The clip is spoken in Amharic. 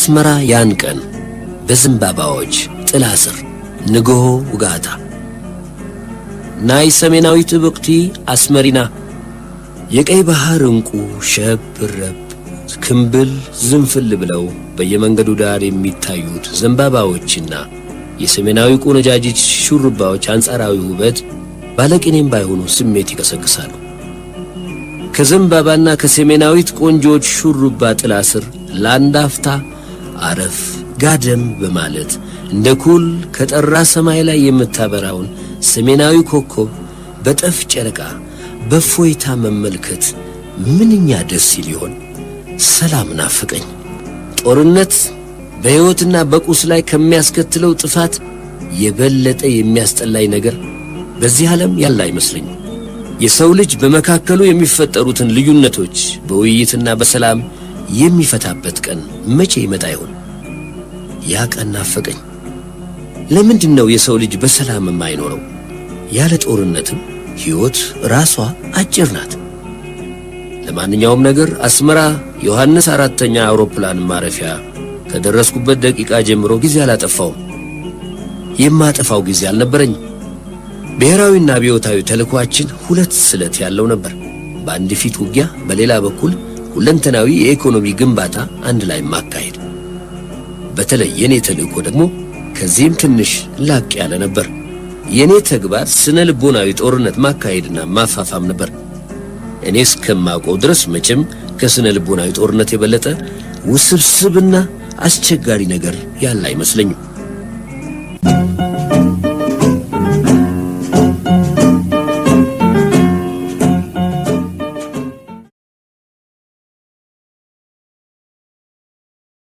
አስመራ ያን ቀን በዘንባባዎች ጥላ ስር ንግሆ ውጋታ ናይ ሰሜናዊት ብቅቲ አስመሪና የቀይ ባህር እንቁ ሸብረብ ክንብል ዝንፍል ብለው በየመንገዱ ዳር የሚታዩት ዘንባባዎችና የሰሜናዊ ቆነጃጅት ሹሩባዎች አንጻራዊ ውበት ባለቅኔም ባይሆኑ ስሜት ይቀሰቅሳሉ። ከዘንባባና ከሰሜናዊት ቆንጆች ሹሩባ ጥላ ስር ላንዳፍታ አረፍ ጋደም በማለት እንደ ኩል ከጠራ ሰማይ ላይ የምታበራውን ሰሜናዊ ኮከብ በጠፍ ጨረቃ በፎይታ መመልከት ምንኛ ደስ ይሊሆን። ሰላም ናፍቀኝ። ጦርነት በሕይወትና በቁስ ላይ ከሚያስከትለው ጥፋት የበለጠ የሚያስጠላኝ ነገር በዚህ ዓለም ያለ አይመስለኝም። የሰው ልጅ በመካከሉ የሚፈጠሩትን ልዩነቶች በውይይትና በሰላም የሚፈታበት ቀን መቼ ይመጣ ይሆን? ያ ቀን ናፈቀኝ። ለምንድነው የሰው ልጅ በሰላም የማይኖረው? ያለ ጦርነትም ሕይወት ራሷ አጭር ናት። ለማንኛውም ነገር አስመራ ዮሐንስ 4ኛ አውሮፕላን ማረፊያ ከደረስኩበት ደቂቃ ጀምሮ ጊዜ አላጠፋውም። የማጠፋው ጊዜ አልነበረኝ። ብሔራዊና አብዮታዊ ተልዕኳችን ሁለት ስለት ያለው ነበር። በአንድ ፊት ውጊያ፣ በሌላ በኩል ሁለንተናዊ የኢኮኖሚ ግንባታ አንድ ላይ ማካሄድ። በተለይ የኔ ተልዕኮ ደግሞ ከዚህም ትንሽ ላቅ ያለ ነበር። የኔ ተግባር ስነ ልቦናዊ ጦርነት ማካሄድና ማፋፋም ነበር። እኔ እስከማውቀው ድረስ መቼም ከስነ ልቦናዊ ጦርነት የበለጠ ውስብስብና አስቸጋሪ ነገር ያለ አይመስለኝም።